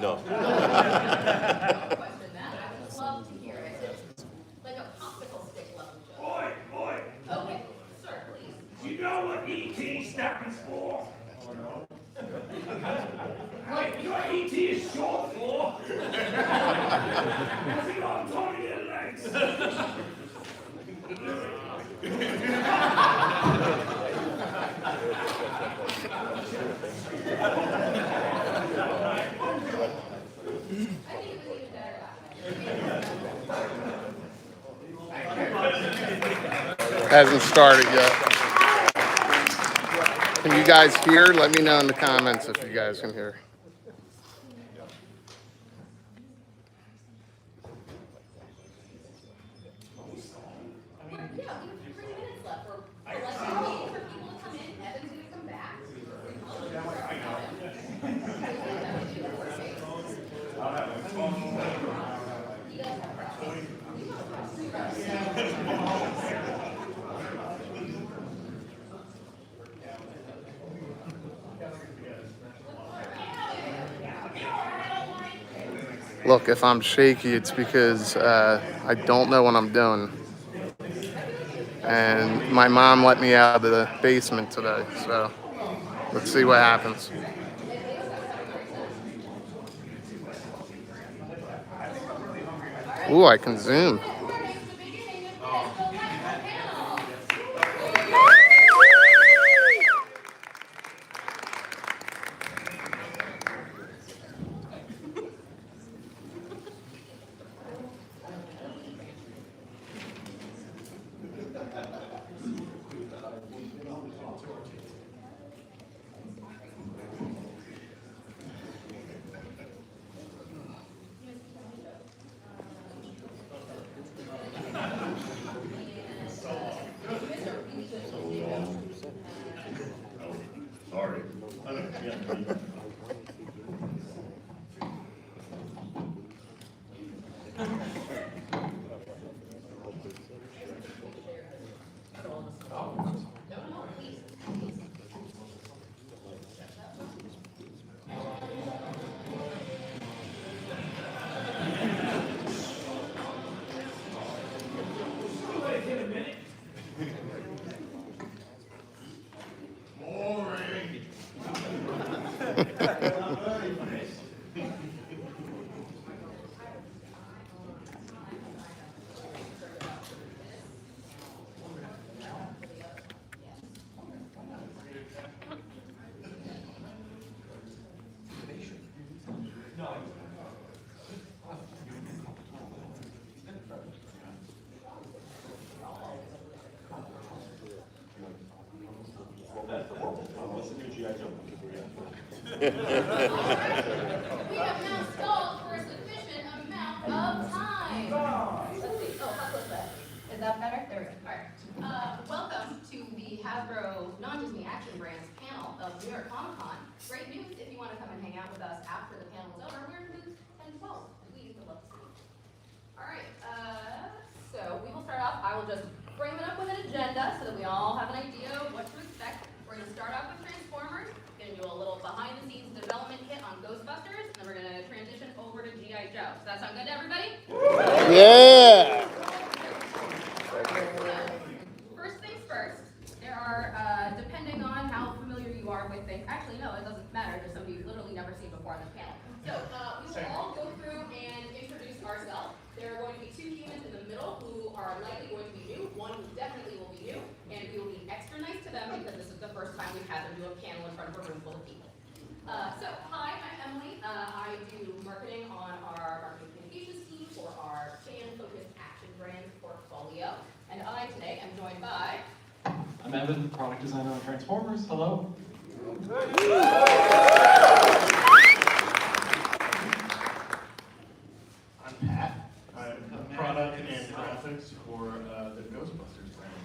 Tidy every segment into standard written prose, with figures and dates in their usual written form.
No. Question that. I would love to hear it. Like a popsicle stick level joke. Boy! Okay, sir, please. Do you know what ET stands for? Wait, you know what ET is short for? Has he got tiny little legs? Hasn't started yet. Can you guys hear? Let me know in the comments if you guys can hear. Yeah, we have 30 minutes left. We're waiting for people to come in. Evan's going to come back. Look, if I'm shaky, it's because I don't know what I'm doing. And my mom let me out of the basement today, so let's see what happens. Ooh, I can zoom. Sorry. We have now stalled for a sufficient amount of time. Let's see. Oh, how close is that? Is that better? There we go. All right. Welcome to the Hasbro Non-Disney Action Brands panel of New York Comic Con. Great news if you want to come and hang out with us after the panel is over. We're in booth 10 and 12. Please, would love to see you. All right. So we will start off. I will just frame it up with an agenda so that we all have an idea of what to expect. We're going to start off with Transformers. Going to do a little behind-the-scenes development hit on Ghostbusters, and then we're going to transition over to G.I. Joe. Does that sound good to everybody? Yeah! First things first, there are, depending on how familiar you are with things, actually no, it doesn't matter, there's somebody you've literally never seen before on this panel. So, we will all go through and introduce ourselves. There are going to be two humans in the middle who are likely going to be new, one who definitely will be new, and we will be extra nice to them because this is the first time we've had them do a panel in front of a room full of people. Hi, I'm Emily. I do marketing on our marketing communications team for our fan-focused action brand portfolio. And I today am joined by... I'm Evan, product designer on Transformers. Hello. I'm for the Ghostbusters brand.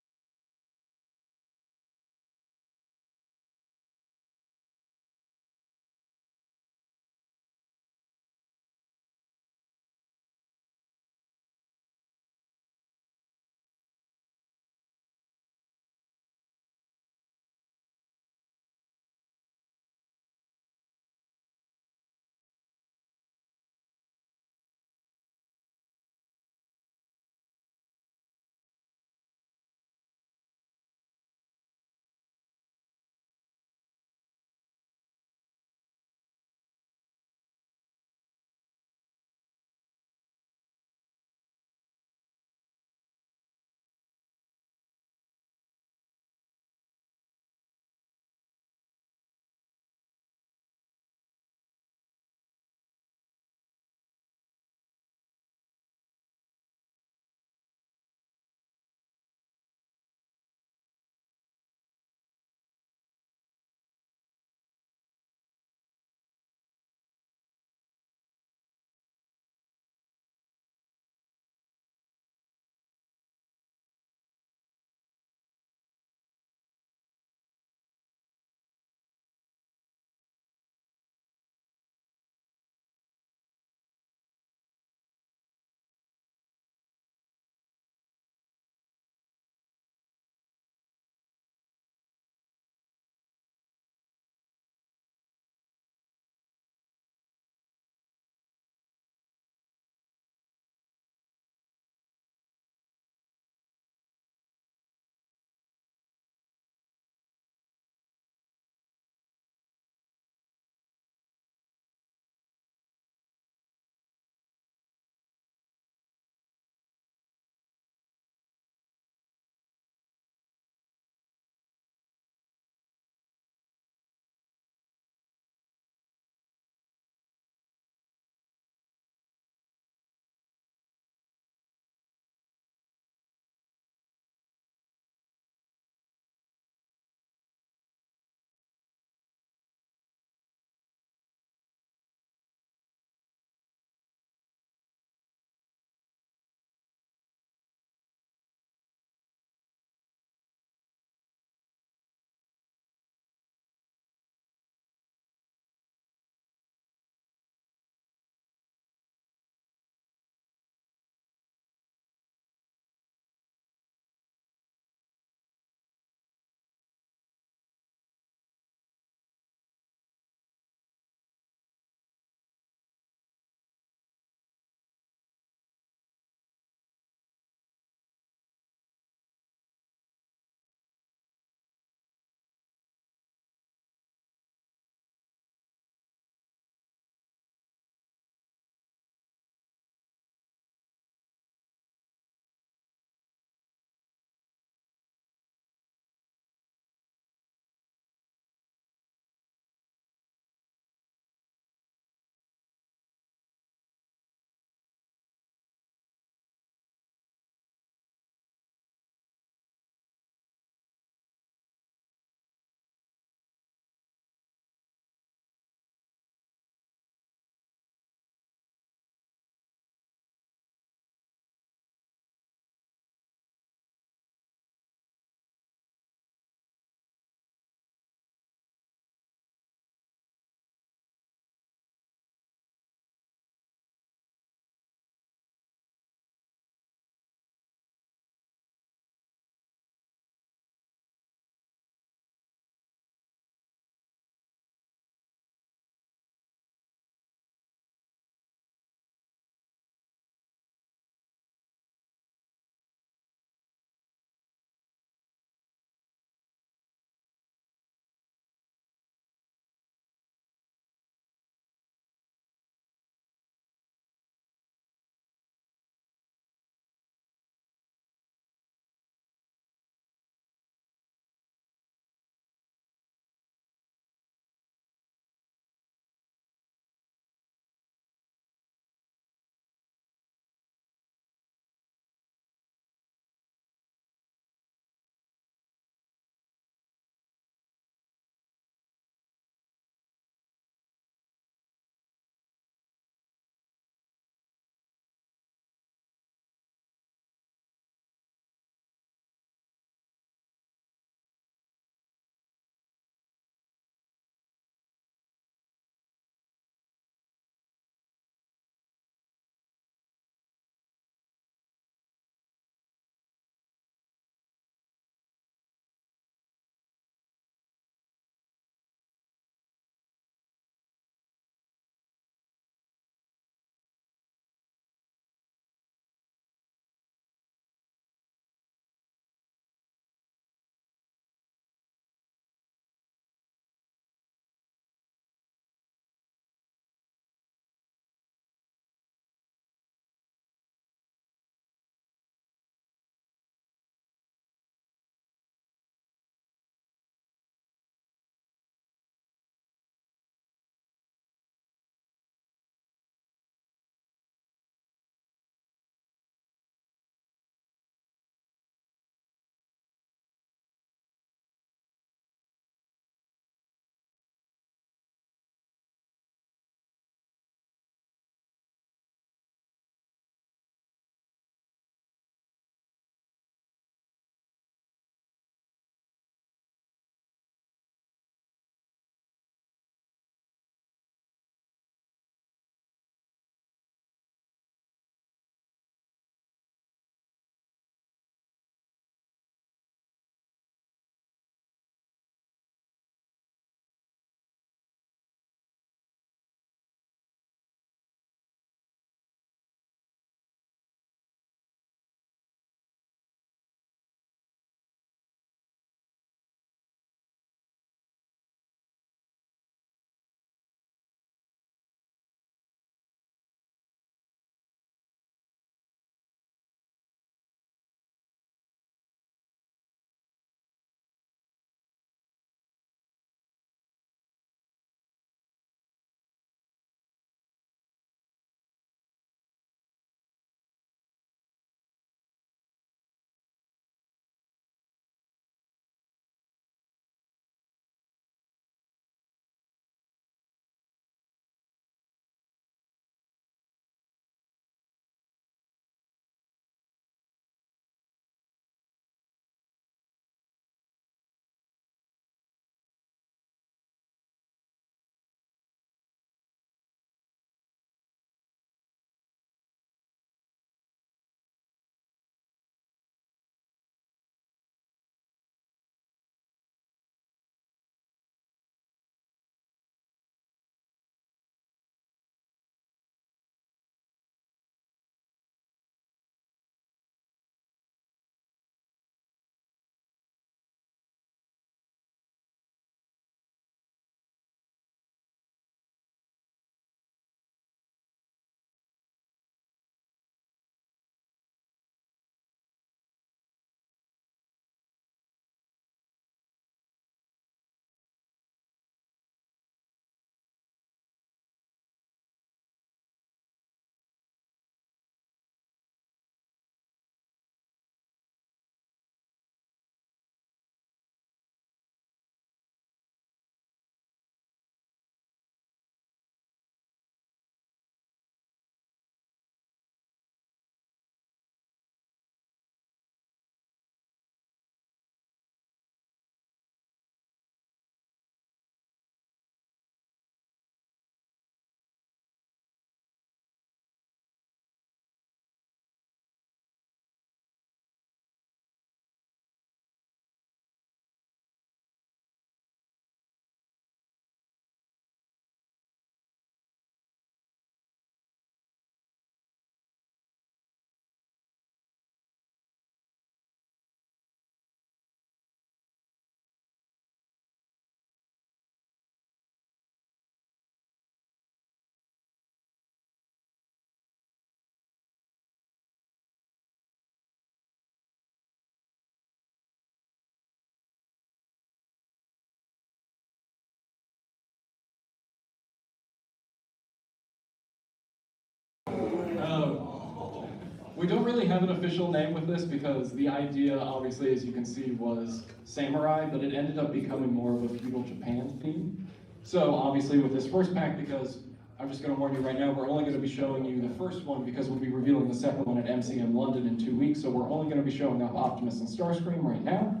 We don't really have an official name with this because the idea, obviously, as you can see, was samurai, but it ended up becoming more of a feudal Japan theme. So obviously with this first pack, because I'm just going to warn you right now, we're only going to be showing you the first one because we'll be revealing the second one at MCM London in 2 weeks, so we're only going to be showing off Optimus and Starscream right now.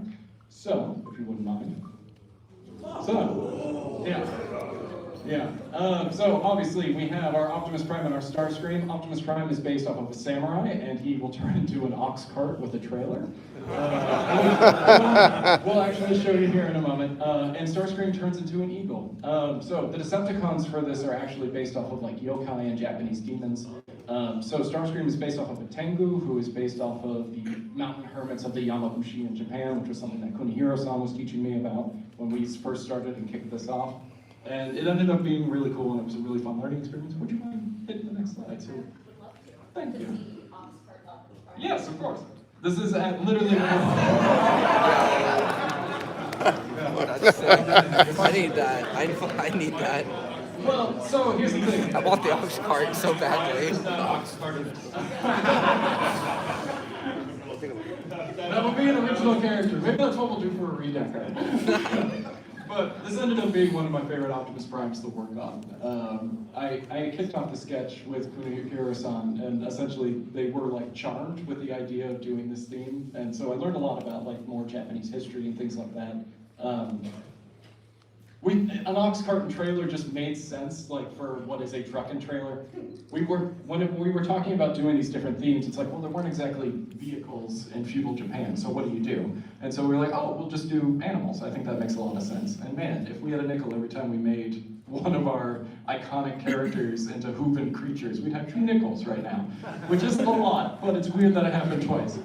So, if you wouldn't mind. So, so obviously we have our Optimus Prime and our Starscream. Optimus Prime is based off of a samurai, and he will turn into an ox cart with a trailer. We'll actually show you here in a moment. And Starscream turns into an eagle. So the Decepticons for this are actually based off of like yokai and Japanese demons. So Starscream is based off of a Tengu, who is based off of the mountain hermits of the Yamabushi in Japan, which was something that Kunihiro-san was teaching me about when we first started and kicked this off. And it ended up being really cool, and it was a really fun learning experience. Would you mind hitting the next slide? So, thank you. Yes, of course. This is literally. I need that. I need that. Well, so here's the thing. I want the ox cart so badly. That would be an original character. Maybe that's what we'll do for a redeck. But this ended up being one of my favorite Optimus Primes to work on. I kicked off the sketch with Kunihiro-san, and essentially they were like charmed with the idea of doing this theme, and so I learned a lot about like more Japanese history and things like that. An ox cart and trailer just made sense, like for what is a truck and trailer. When we were talking about doing these different themes, it's like, well, there weren't exactly vehicles in feudal Japan, so what do you do? And so we were like, oh, we'll just do animals. I think that makes a lot of sense. And man, if we had a nickel every time we made one of our iconic characters into hooven creatures, we'd have 2 nickels right now, which isn't a lot, but it's weird that it happened twice.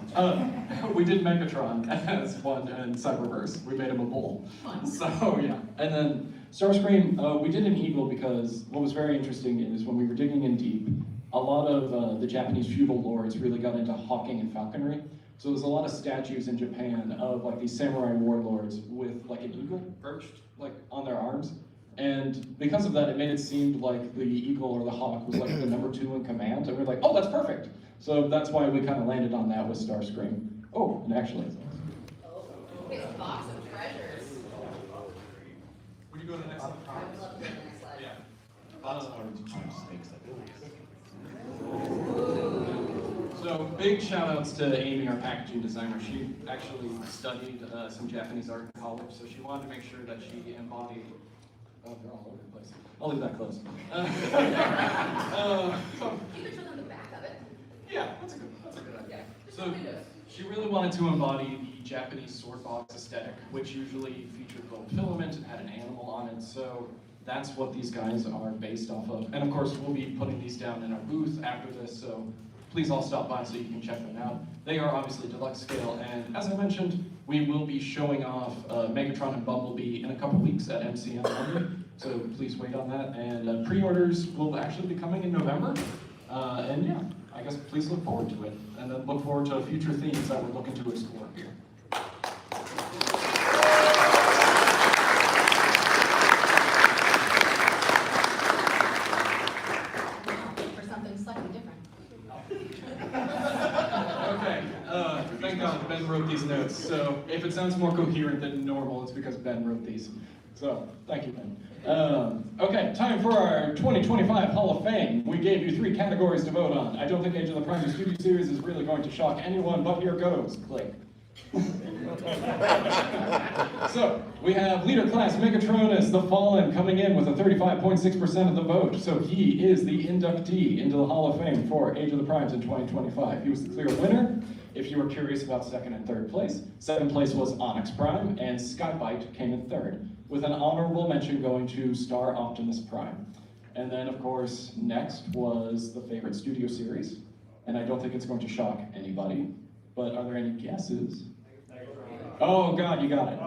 We did Megatron as one and Cyberverse. We made him a bull. So yeah, and then Starscream, we did an eagle because what was very interesting is when we were digging in deep, a lot of the Japanese feudal lords really got into hawking and falconry. So there's a lot of statues in Japan of like these samurai warlords with like an eagle perched like on their arms. And because of that, it made it seem like the eagle or the hawk was like the number 2 in command. And we're like, oh, that's perfect. So that's why we kind of landed on that with Starscream. Oh, and actually. Oh, big box of treasures. Would you go to the next slide? I would love to go to the next slide. So big shout outs to Amy, our packaging designer. She actually studied some Japanese art in college, so she wanted to make sure that she embodied. Oh, they're all over the place. I'll leave that closed. You could show them the back of it. Yeah, that's a good idea. Yeah. So she really wanted to embody the Japanese sword box aesthetic, which usually featured gold filament and had an animal on it. So that's what these guys are based off of. And of course, we'll be putting these down in our booth after this, so please all stop by so you can check them out. They are obviously deluxe scale, and as I mentioned, we will be showing off Megatron and Bumblebee in a couple weeks at MCM London, so please wait on that. And pre-orders will actually be coming in November. And yeah, I guess please look forward to it. And then look forward to future themes that we're looking to explore here. For something slightly different. Okay, thank God Ben wrote these notes. So if it sounds more coherent than normal, it's because Ben wrote these. So thank you, Ben. Okay, time for our 2025 Hall of Fame. We gave you 3 categories to vote on. I don't think Age of the Primes Studio Series is really going to shock anyone, but here goes. Click. So, we have Leader Class Megatronus, the Fallen, coming in with a 35.6% of the vote. So he is the inductee into the Hall of Fame for Age of the Primes in 2025. He was the clear winner. If you were curious about 2nd and 3rd place, 7th place was Onyx Prime, and Skybite came in 3rd, with an honorable mention going to Star Optimus Prime. And then, of course, next was the favorite studio series, and I don't think it's going to shock anybody, but are there any guesses? Oh God, you got it.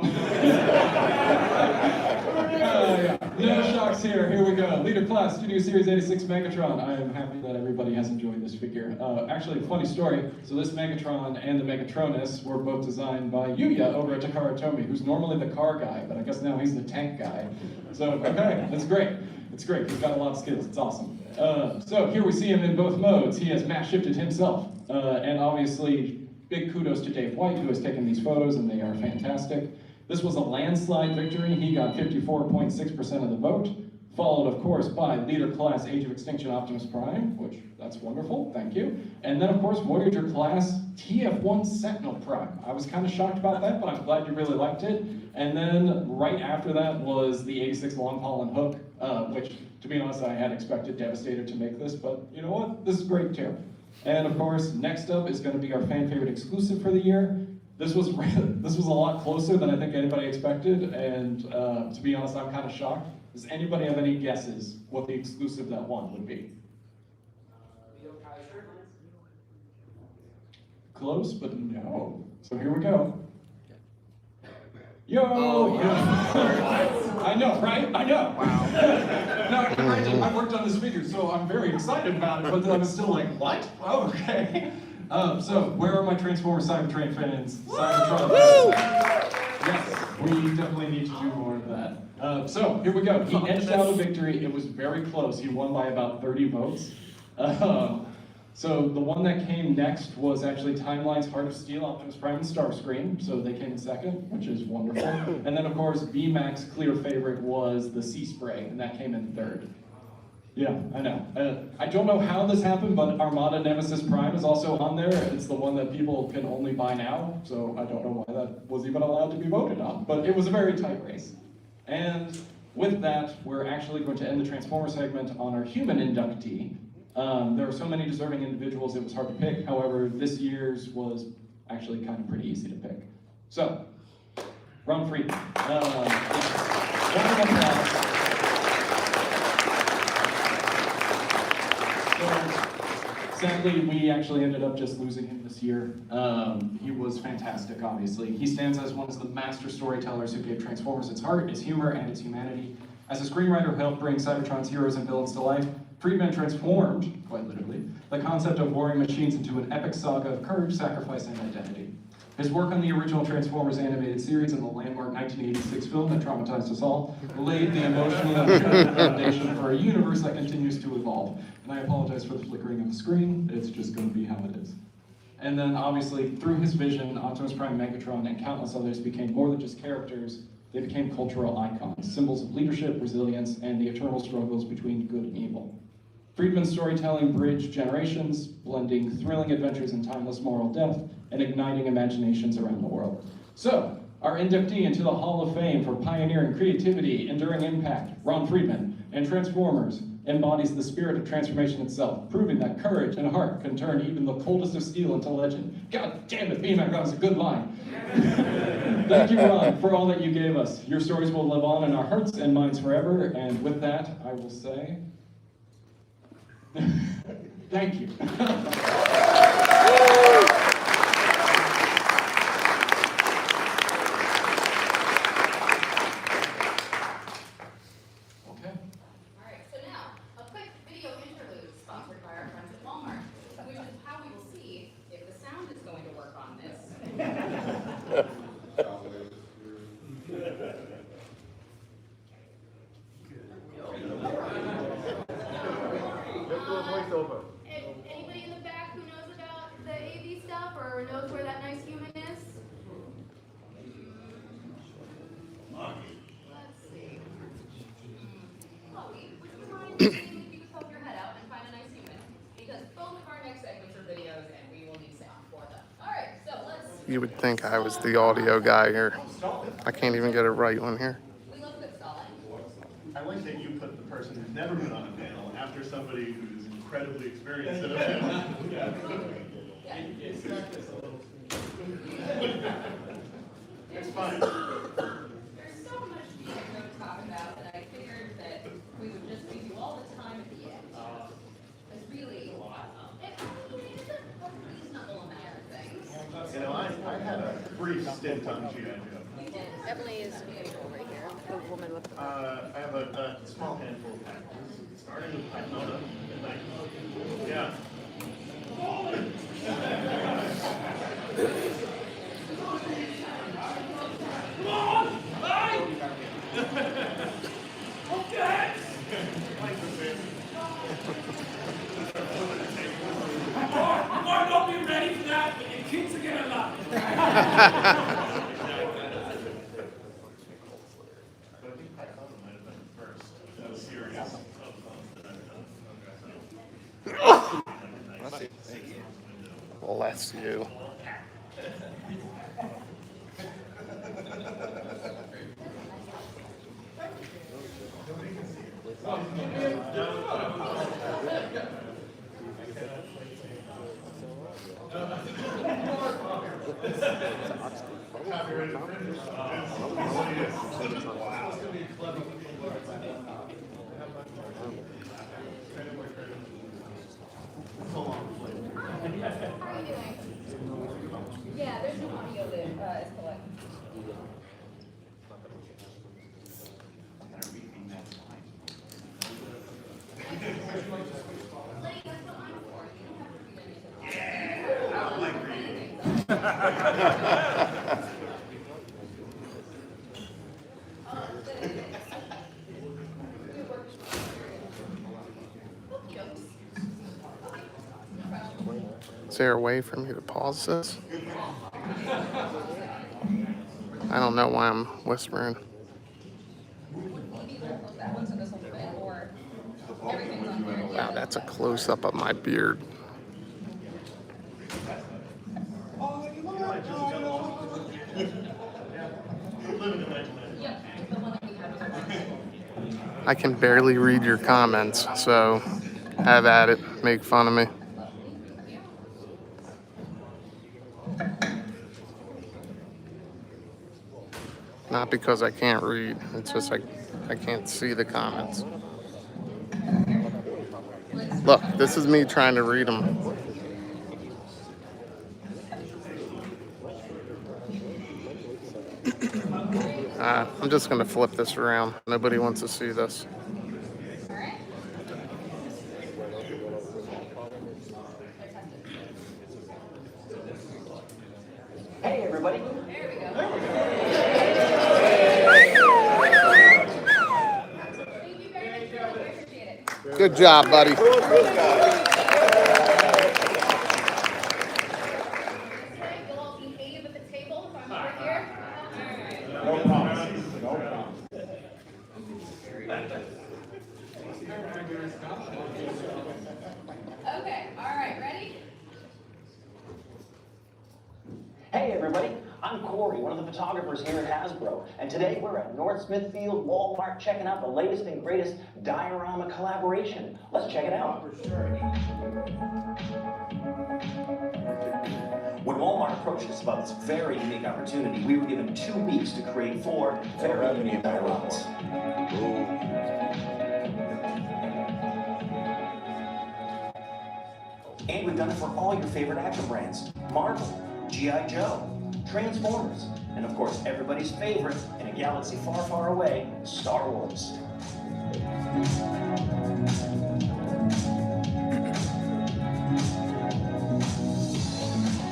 Yeah. No shocks here. Here we go. Leader Class Studio Series 86 Megatron. I am happy that everybody has enjoyed this figure. Actually, funny story. So this Megatron and the Megatronus were both designed by Yuya over at Takara Tomy, who's normally the car guy, but I guess now he's the tank guy. So okay, that's great. It's great. He's got a lot of skills. It's awesome. So here we see him in both modes. He has mass shifted himself. And obviously, big kudos to Dave White, who has taken these photos, and they are fantastic. This was a landslide victory. He got 54.6% of the vote, followed, of course, by leader class Age of Extinction Optimus Prime, which that's wonderful, thank you. And then, of course, Voyager class TF1 Sentinel Prime. I was kind of shocked about that, but I'm glad you really liked it. And then right after that was the 86 Long Haul and Hook, which, to be honest, I had expected Devastator to make this, but you know what? This is great too. And of course, next up is going to be our fan favorite exclusive for the year. This was a lot closer than I think anybody expected, and to be honest, I'm kind of shocked. Does anybody have any guesses what the exclusive that won would be? Close, but no. So here we go. Yo! Oh, yeah. I know, right? I know. Wow. Now, granted, I worked on this figure, so I'm very excited about it, but I was still like, what? Oh, okay. So, where are my Transformers Cybertrain fans? Cybertron fans? Yes, we definitely need to do more of that. So, here we go. He edged out a victory. It was very close. He won by about 30 votes. So the one that came next was actually Timeline's Heart of Steel, Optimus Prime, and Starscream. So they came in second, which is wonderful. And then, of course, VMAX's clear favorite was the Sea Spray, and that came in third. Yeah, I know. I don't know how this happened, but Armada Nemesis Prime is also on there. It's the one that people can only buy now, so I don't know why that was even allowed to be voted on. But it was a very tight race. And with that, we're actually going to end the Transformer segment on our human inductee. There are so many deserving individuals, it was hard to pick. However, this year's was actually kind of pretty easy to pick. So, Ron Friedman. Round of applause. So, sadly, we actually ended up just losing him this year. He was fantastic, obviously. He stands as one of the master storytellers who gave Transformers its heart, its humor, and its humanity. As a screenwriter who helped bring Cybertron's heroes and villains to life, Friedman transformed, quite literally, the concept of warring machines into an epic saga of courage, sacrifice, and identity. His work on the original Transformers animated series and the landmark 1986 film that traumatized us all laid the emotional and foundation for a universe that continues to evolve. And I apologize for the flickering of the screen, it's just going to be how it is. And then, obviously, through his vision, Optimus Prime, Megatron, and countless others became more than just characters. They became cultural icons, symbols of leadership, resilience, and the eternal struggles between good and evil. Friedman's storytelling bridged generations, blending thrilling adventures and timeless moral depth, and igniting imaginations around the world. So, our inductee into the Hall of Fame for pioneering creativity, enduring impact, Ron Friedman, and Transformers, embodies the spirit of transformation itself, proving that courage and heart can turn even the coldest of steel into legend. God damn it, BMAC, that was a good line. Thank you, Ron, for all that you gave us. Your stories will live on in our hearts and minds forever, and with that, I will say, thank you. Anybody in the back who knows about the AV stuff or knows where that nice human is? Let's see. Chloe, would you mind seeing if you could poke your head out and find a nice human? Because both of our next segments are videos and we will need sound for them. Alright, so let's... You would think I was the audio guy here. I can't even get it right on here. We love good stalling. I like that you put the person who's never been on a panel after somebody who's incredibly experienced at a panel. It's fine. There's so much to talk about that I figured that we would just give you all the time at the end. It's really, it's a reasonable amount of things. You know, I had a brief stint on G.I. Joe. Emily is over here, the woman with the... I have a small handful of packages, starting with Pythona at night. Yeah. think Python might have been the first series of phones that I've done. Bless you. How are you doing? Yeah, there's no audio that is collected. Lenny, that's what I'm for. You don't have to read Is there a way for me to pause this? I don't know why I'm whispering. Wow, that's a close-up of my beard. I can barely read your comments, so have at it. Make fun of me. Not because I can't read, it's just like I can't see the comments. Look, this is me trying to read them. I'm just gonna flip this around. Nobody wants to see this. Hey, everybody. There we go. Thank you very much, Joe. I appreciate it. Good job, buddy. You'll all behave at the table if I'm over here. No problem. No problem. Okay, all right, ready? Hey, everybody. I'm Corey, one of the photographers here at Hasbro, and today we're at North Smithfield Walmart checking out the latest and greatest diorama collaboration. Let's check it out. When Walmart approached us about this very unique opportunity, we were given 2 weeks to create 4 very unique dioramas. And we've done it for all your favorite action brands: Marvel, G.I. Joe, Transformers, and of course everybody's favorite, in a galaxy far, far away, Star Wars.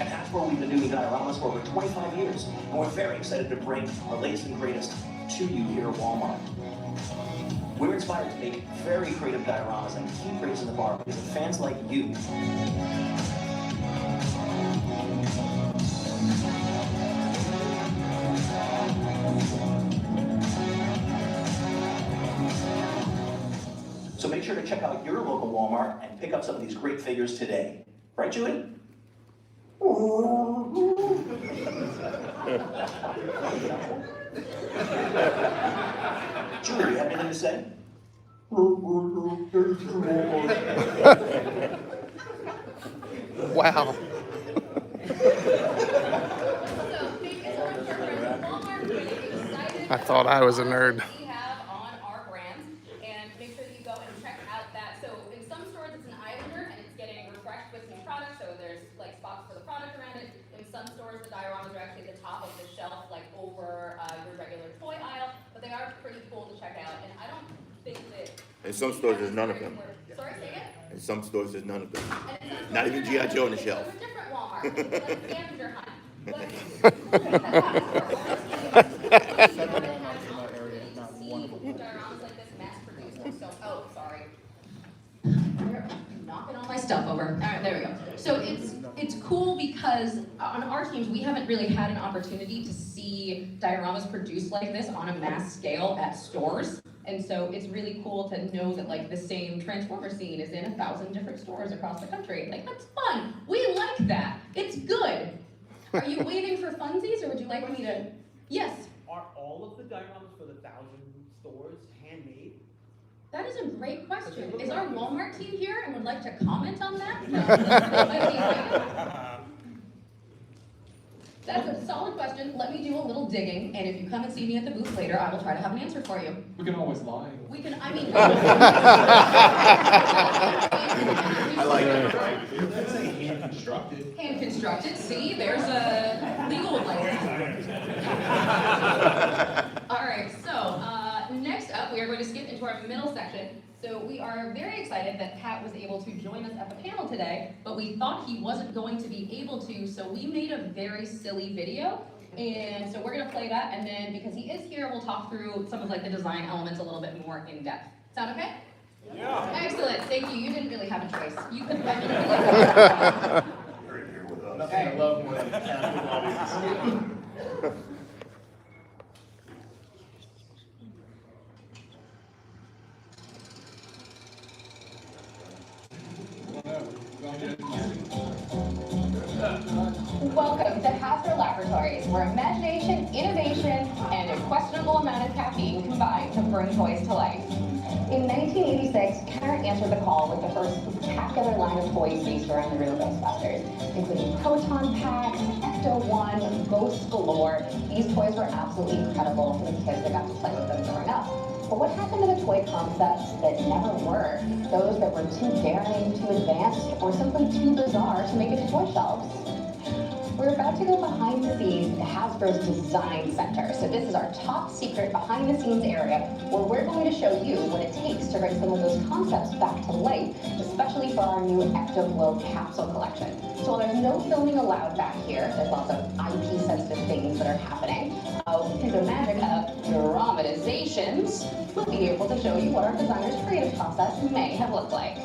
At Hasbro, we've been doing dioramas for over 25 years, and we're very excited to bring the latest and greatest to you here at Walmart. We're inspired to make very creative dioramas and keep raising the bar because of fans like you. So make sure to check out your local Walmart and pick up some of these great figures today. Right, Julie? Julie, you have anything to say? Wow. I thought I was a nerd. We have on our brand, and make sure that you go and check out that. So in some stores it's an islander and it's getting refreshed with new products, so there's like spots for the product around it. In some stores the dioramas are actually at the top of the shelf, like over your regular toy aisle, but they are pretty cool to check out. And I don't think that In some stores, there's none of them. Sorry, say it? In some stores, there's none of them. And in some Not stores, even they're G.I. Joe on the those shelf. are different Walmart, like scavenger hunt. But dioramas like this mass produced. So, oh, sorry. We're not knocking all my stuff over. All right, there we go. So it's cool because on our teams, we haven't really had an opportunity to see dioramas produced like this on a mass scale at stores. And so it's really cool to know that like the same Transformer scene is in 1,000 different stores across the country. Like, that's fun. We like that. It's good. Are you waiting for funsies, or would you like me to? Yes. Are all of the dioramas for the 1,000 stores handmade? That is a great question. Is our Walmart team here and would like to comment on that? No. That might be good. That's a solid question. Let me do a little digging, and if you come and see me at the booth later, I will try to have an answer for you. We can always lie. We can, I mean. I like it. Let's say hand constructed. Hand constructed, see, there's a legal license. All right, so next up, we are going to skip into our middle section. So we are very excited that Pat was able to join us at the panel today, but we thought he wasn't going to be able to, so we made a very silly video. And so we're gonna play that, and then because he is here, we'll talk through some of like the design elements a little bit more in depth. Sound okay? Yeah. Excellent, thank you. You didn't really have a choice. You could have been You're here with us. Nothing I love more than a captive audience. Welcome to Hasbro Laboratories, where imagination, innovation, and a questionable amount of caffeine combine to bring toys to life. In 1986, Kenner answered the call with the first spectacular line of toys based around the real Ghostbusters, including Proton Packs, Ecto-1, Ghosts Galore. These toys were absolutely incredible for the kids that got to play with them growing up. But what happened to the toy concepts that never were? Those that were too daring, too advanced, or simply too bizarre to make it to toy shelves? We're about to go behind the scenes at Hasbro's Design Center. So this is our top secret behind the scenes area where we're going to show you what it takes to bring some of those concepts back to life, especially for our new Ecto-Glow capsule collection. So while there's no filming allowed back here, there's lots of IP-sensitive things that are happening. Through the magic of dramatizations, we'll be able to show you what our designer's creative process may have looked like.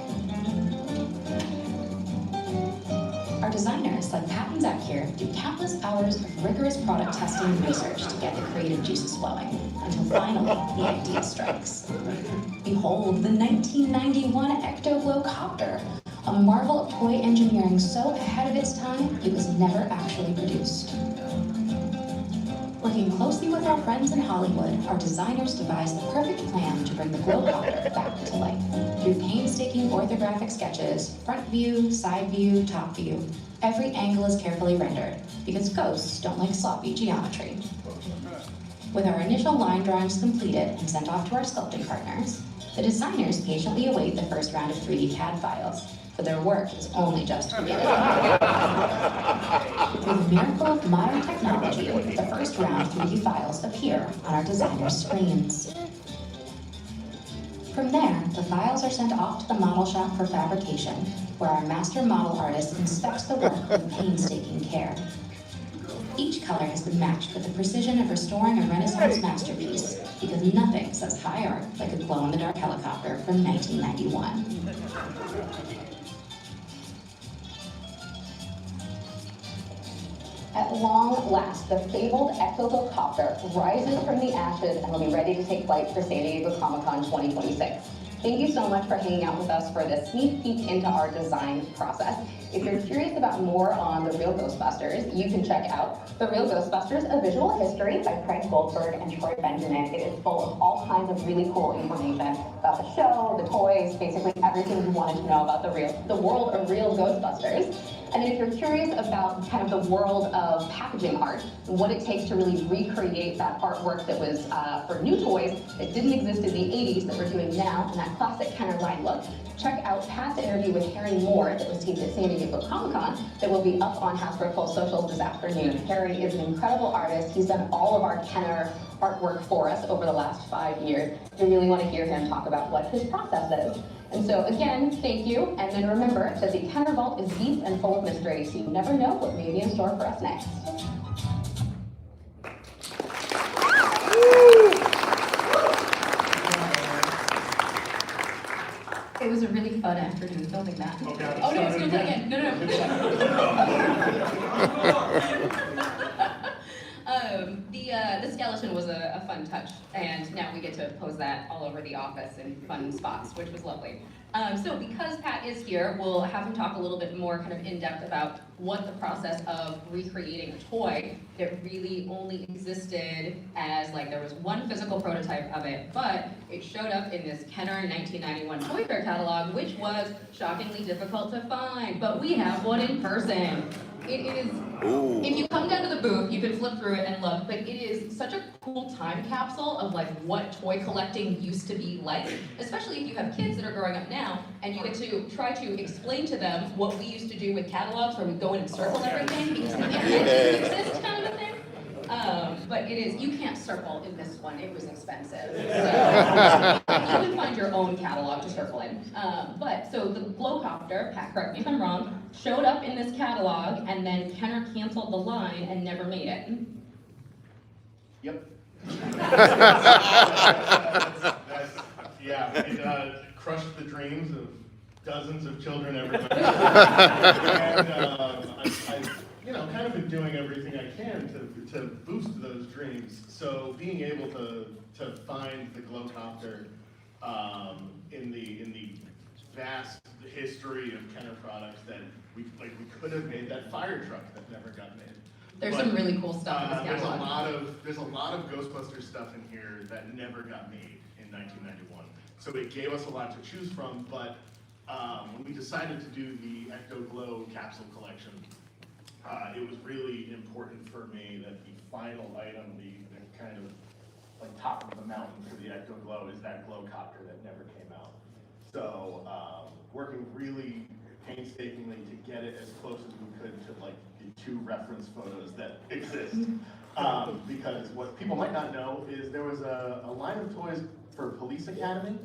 Our designers, like Pat and Zach here, do countless hours of rigorous product testing and research to get the creative juices flowing, until finally the idea strikes. Behold, the 1991 Ecto-Glow Copter, a marvel of toy engineering so ahead of its time, it was never actually produced. Working closely with our friends in Hollywood, our designers devised the perfect plan to bring the Glowcopter back to life. Through painstaking orthographic sketches, front view, side view, top view, every angle is carefully rendered, because ghosts don't like sloppy geometry. With our initial line drawings completed and sent off to our sculpting partners, the designers patiently await the first round of 3D CAD files, but their work is only just beginning. Through the miracle of modern technology, the first round of 3D files appear on our designers' screens. From there, the files are sent off to the model shop for fabrication, where our master model artist inspects the work with painstaking care. Each color has been matched with the precision of restoring a Renaissance masterpiece, because nothing says high art like a glow-in-the-dark helicopter from 1991. At long last, the fabled Ecto-Glow Copter rises from the ashes and will be ready to take flight for San Diego Comic-Con 2026. Thank you so much for hanging out with us for this sneak peek into our design process. If you're curious about more on The Real Ghostbusters, you can check out The Real Ghostbusters, A Visual History by Craig Goldberg and Troy Benjamin. It is full of all kinds of really cool information about the show, the toys, basically everything you wanted to know about the world of Real Ghostbusters. And then if you're curious about kind of the world of packaging art, and what it takes to really recreate that artwork that was for new toys that didn't exist in the 80s that we're doing now, and that classic Kenner line look, check out Pat's interview with Harry Moore that was taped at San Diego Comic-Con that will be up on Hasbro Full Socials this afternoon. Harry is an incredible artist. He's done all of our Kenner artwork for us over the last 5 years. We really want to hear him talk about what his process is. And so again, thank you, and then remember that the Kenner Vault is deep and full of mystery, so you never know what may be in store for us next. It was a really fun afternoon filming that. Oh, God, Oh, no, it's gonna play again. The skeleton was a fun touch, and now we get to pose that all over the office in fun spots, which was lovely. So because Pat is here, we'll have him talk a little bit more kind of in-depth about what the process of recreating a toy that really only existed as, like, there was one physical prototype of it, but it showed up in this Kenner 1991 Toy Fair catalog, which was shockingly difficult to find, but we have one in person. It is, if you come down to the booth, you can flip through it and look, but it is such a cool time capsule of like what toy collecting used to be like, especially if you have kids that are growing up now, and you get to try to explain to them what we used to do with catalogs where we go in and circle everything because the internet didn't exist kind of a thing. But it is, you can't circle in this one, it was expensive. So, you can find your own catalog to circle in. But so the Glowcopter, Pat, correct me if I'm wrong, showed up in this catalog and then Kenner canceled the line and never made it. Yep. Yeah, it crushed the dreams of dozens of children everywhere. And I've kind of been doing everything I can to boost those dreams. So being able to find the Glowcopter in the vast history of Kenner products that we could have made that fire truck that never got made. There's some really cool stuff in this There's catalog. there's a lot of Ghostbusters stuff in here that never got made in 1991. So it gave us a lot to choose from, but when we decided to do the Ecto Glow capsule collection, it was really important for me that the final item, the kind of like top of the mountain for the Ecto Glow is that Glowcopter that never came out. So working really painstakingly to get it as close as we could to like the 2 reference photos that exist. Because what people might not know is there was a line of toys for Police Academy,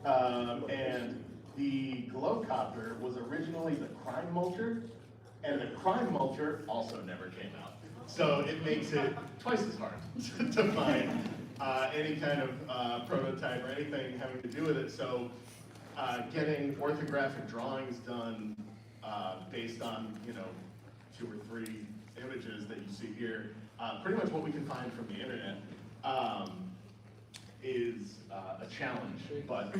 and the Glowcopter was originally the Crime Mulcher, and the Crime Mulcher also never came out. So it makes it twice as hard to find any kind of prototype or anything having to do with it. So getting orthographic drawings done based on 2 or 3 images that you see here, pretty much what we can find from the internet, is a challenge, but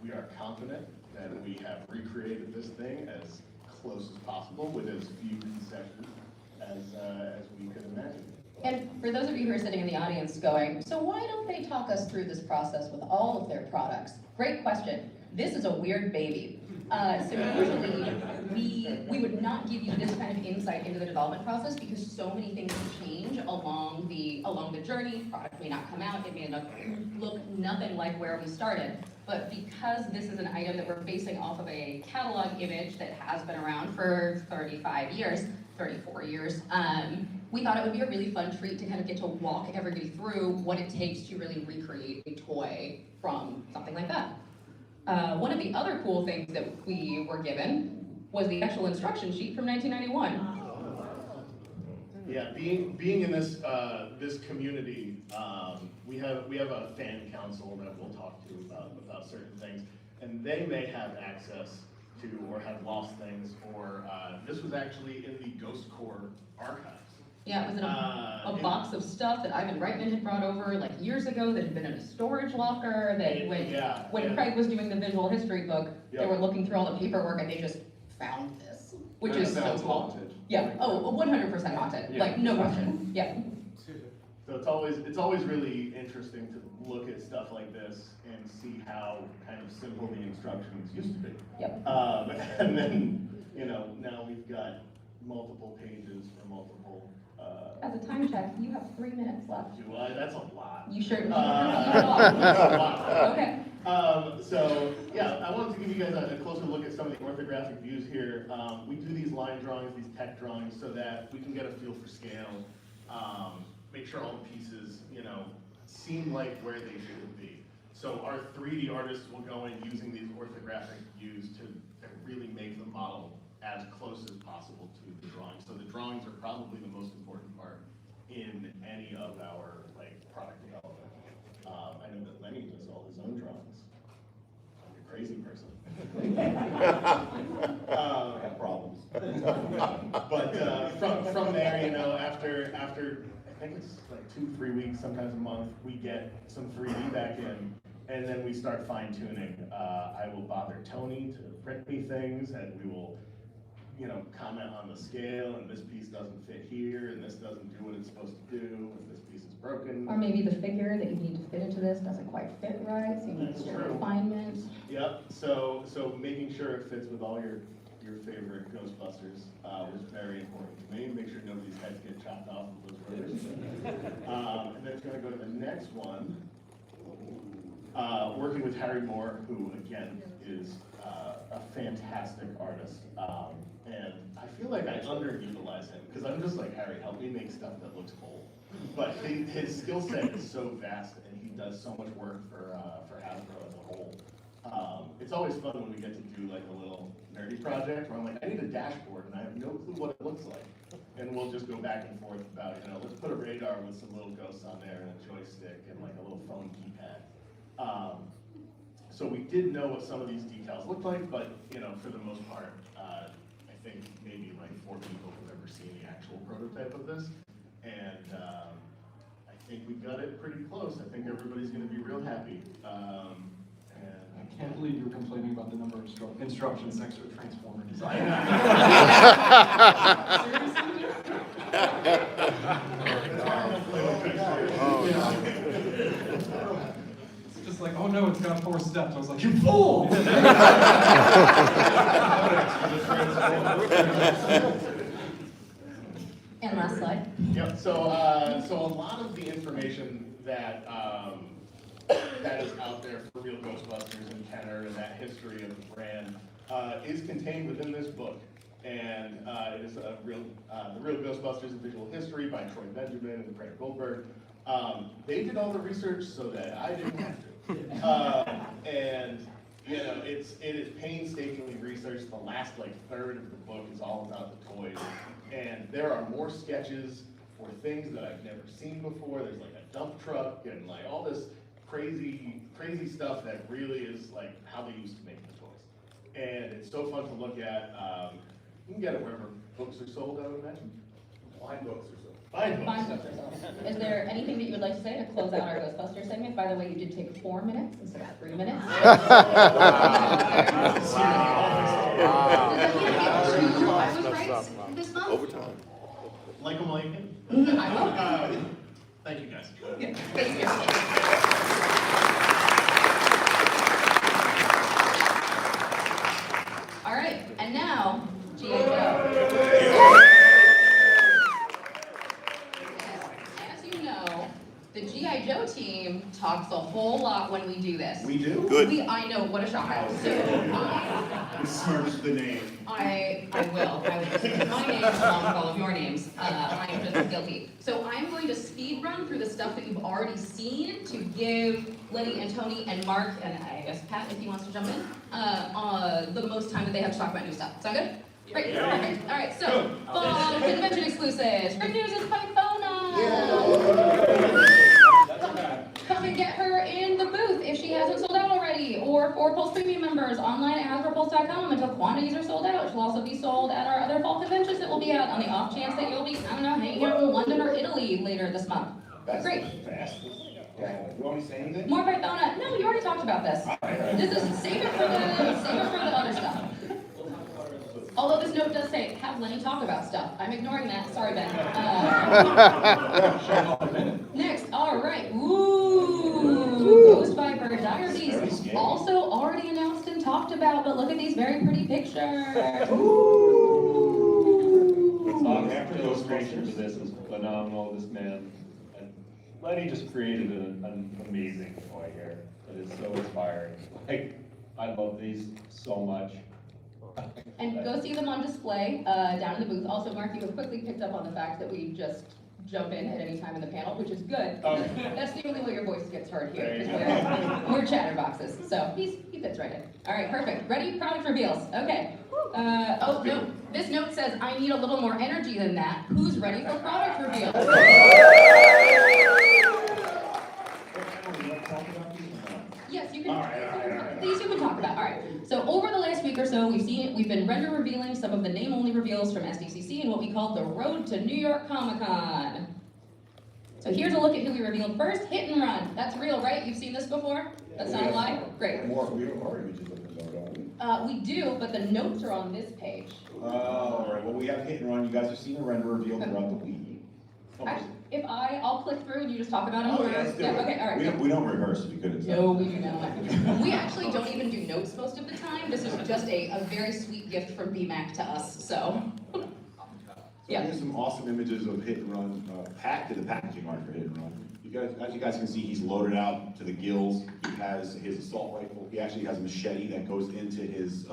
we are confident that we have recreated this thing as close as possible with as few concessions as we could imagine. And for those of you who are sitting in the audience going, so why don't they talk us through this process with all of their products? Great question. This is a weird baby. So usually we would not give you this kind of insight into the development process because so many things change along the journey. Product may not come out, it may look nothing like where we started. But because this is an item that we're basing off of a catalog image that has been around for 35 years, 34 years, we thought it would be a really fun treat to kind of get to walk everybody through what it takes to really recreate a toy from something like that. One of the other cool things that we were given was the actual instruction sheet from 1991. Yeah, being in this community, we have a fan council that we'll talk to about certain things, and they may have access to or have lost things, or this was actually in the Ghost Corps archives. Yeah, it was in a box of stuff that Ivan Reitman had brought over like years ago that had been in a storage locker. That when Craig was doing the visual history book, they were looking through all the paperwork and they just found this, which is so cool. Yeah. Oh, 100% haunted. Like no question. Yeah. So it's always really interesting to look at stuff like this and see how kind of simple the instructions used to be. Yep. And then now we've got multiple pages for multiple. As a time check, you have 3 minutes left. Do I? That's a lot. You sure? That's a lot. Okay. So yeah, I wanted to give you guys a closer look at some of the orthographic views here. We do these line drawings, these tech drawings, so that we can get a feel for scale. Make sure all the pieces, seem like where they should be. So our 3D artists will go in using these orthographic views to really make the model as close as possible to the drawings. So the drawings are probably the most important part in any of our product development. I know that Lenny does all his own drawings. I'm a crazy person. I have problems. But from there, you know, after I think it's like 2-3 weeks, sometimes a month, we get some 3D back in, and then we start fine tuning. I will bother Tony to print me things, and we will, you know, comment on the scale, and this piece doesn't fit here, and this doesn't do what it's supposed to do, and this piece is broken. Or maybe the figure that you need to fit into this doesn't quite fit right, so you need That's to do true. refinement. Yep, so making sure it fits with all your favorite Ghostbusters was very important to me. Make sure nobody's heads get chopped off of those brothers. And then it's gonna go to the next one. Working with Harry Moore, who again is a fantastic artist. And I feel like I underutilize him, because I'm just like, Harry, help me make stuff that looks cool. But his skill set is so vast, and he does so much work for Hasbro as a whole. It's always fun when we get to do like a little nerdy project where I'm like, I need a dashboard, and I have no clue what it looks like. And we'll just go back and forth about, you know, let's put a radar with some little ghosts on there, and a joystick, and like a little phone keypad. So we did know what some of these details looked like, but, you know, for the most part, I think maybe like 4 people have ever seen the actual prototype of this. And I think we got it pretty close. I think everybody's going to be real happy. I can't believe you're complaining about the number of instructions next to a transformer design. It's just like, oh no, it's got 4 steps. I was like, you fool! And last slide. Yep. So a lot of the information that that is out there for Real Ghostbusters and Kenner and that history of the brand is contained within this book, and it is the Real Ghostbusters: A Visual History by Troy Benjamin and Craig Goldberg. They did all the research so that I didn't have to, and you know, it is painstakingly researched. The last like third of the book is all about the toys, and there are more sketches for things that I've never seen before. There's like a dump truck and like all this crazy stuff that really is like how they used to make the toys, and it's so fun to look at. You can get it wherever books are sold, I would imagine. Blind books or something. Fine Fine books. books yourself. Is there anything that you would like to say to close out our Ghostbusters segment? By the way, you did take 4 minutes instead of 3 minutes. This month? Overtime. Like them like it. I will. Thank you guys. Thank you. All right, and now, G.I. Joe. As you know, the G.I. Joe team talks a whole lot when we do this. We do? Good. I know, what a shocker. Search the name. I will. My name is along with all of your names. I am just guilty. So I'm going to speed run through the stuff that you've already seen to give Lenny and Tony and Mark, and I guess Pat, if he wants to jump in, the most time that they have to talk about new stuff. Sound good? Great. Perfect. All right. So, fall convention exclusives. Great news is Pythona. Come and get her in the booth if she hasn't sold out already, or for Pulse Premium members online at HasbroPulse.com until quantities are sold out. She'll also be sold at our other fall conventions that will be out on the off chance that you'll be, I don't know, hanging out in London or Italy later this month. Great. You want me to say anything? More Pythona. No, you already talked about this. This is save it for the other stuff. Although this note does say, have Lenny talk about stuff. I'm ignoring that. Sorry, Ben. Next, all right. Ooh, Ghost Viper Diaries. Also already announced and talked about, but look at these very pretty pictures. After illustrations of this is phenomenal. This man, Lenny just created an amazing toy here. It is so inspiring. I love these so much. And go see them on display down in the booth. Also, Mark, you have quickly picked up on the fact that we just jump in at any time in the panel, which is good. Okay. That's the only way your voice gets heard here, because we're chatterboxes. So he fits right in. All right, perfect. Ready? Product reveals. Okay. Oh, no. This note says, I need a little more energy than that. Who's ready for product reveals? Yes, you can. Please, you can talk about. All right. So over the last week or so, we've been revealing some of the name-only reveals from SDCC and what we call the Road to New York Comic-Con. So here's a look at who we revealed first. Hit and Run. That's real, right? You've seen this before? That's not a lie? Great. We have more images of the logo, don't we? We do, but the notes are on this page. All right, well, we have Hit and Run. You guys have seen the render reveal throughout the week. Actually, I'll click through and you just talk about them. Oh, yeah, let's do it. Okay, all right. We don't rehearse, we couldn't. No, we do not. We actually don't even do notes most of the time. This is just a very sweet gift from BMAC to us, so. Yeah. Here's some awesome images of Hit and Run, packed to the packaging art for Hit and Run. As you guys can see, he's loaded out to the gills. He has his assault rifle. He actually has a machete that goes into his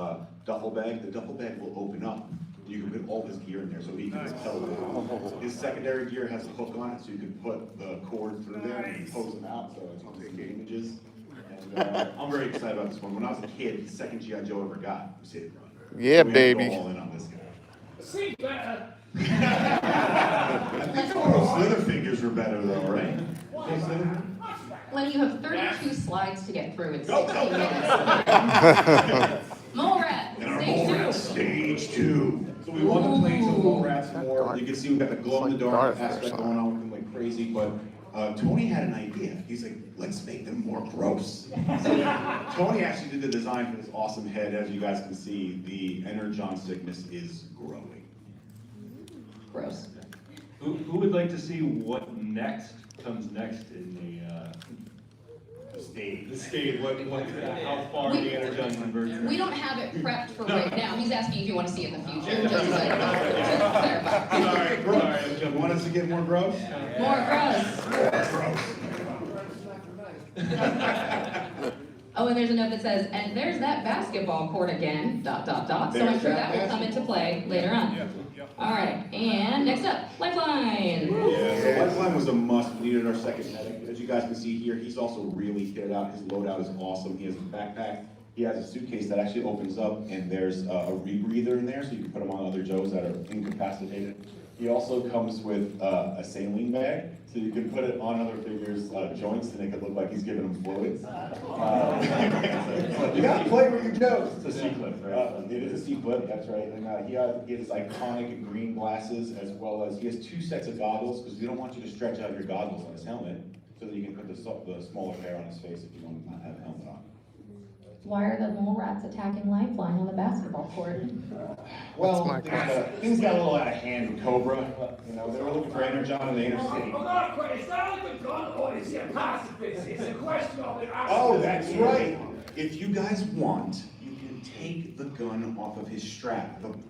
duffel bag. The duffel bag will open up. You can put all his gear in there, so he can just pedal it. His secondary gear has a hook on it, so you can put the cord through there and pose them out, so it's on the images. And I'm very excited about this one. When I was a kid, the second G.I. Joe ever got was Hit and Run. Yeah, So we had to baby. go all in on this guy. See better. I think some of those Slither figures were better though, right? Lenny, you have 32 slides to get through in Go, 16 go, minutes. Mole Rat, And our stage Mole Rat 2. stage 2. So we want to play some Mole Rats more. You can see we've got the glow in the dark aspect going on with them like crazy, but Tony had an idea. He's like, let's make them more gross. So Tony actually did the design for this awesome head. As you guys can see, the energon sickness is growing. Gross. Who would like to see what comes next in The stage. the stage? How far the energon converts? We don't have it prepped for right now. He's asking if you want to see it in the future, just to clarify. Sorry, you want us to get more gross? More gross. Gross. Oh, and there's a note that says, and there's that basketball court again, ... So I'm There's sure that that will come into play later on. All right, and next up, Lifeline. Yeah, so Lifeline was a must. We needed our second medic. As you guys can see here, he's also really kitted out. His loadout is awesome. He has a backpack. He has a suitcase that actually opens up, and there's a rebreather in there, so you can put him on other Joes that are incapacitated. He also comes with a saline bag, so you can put it on other figures' joints, and it could look like he's giving them fluids. You gotta play with your Joes. It's a C-clip, right? It is a C-clip, that's right. And he has his iconic green glasses, as well as he has 2 sets of goggles, because we don't want you to stretch out your goggles on his helmet, so that you can put the smaller hair on his face if you want to not have a helmet on. Why are the mole rats attacking Lifeline on the basketball court? Well, my things got a little out of hand with Cobra. You know, they were looking for Energon in the inner city. It's not like a gun or is he a pacifist? It's a question of it. Oh, that's right. If you guys want, you can take the gun off of his strap. And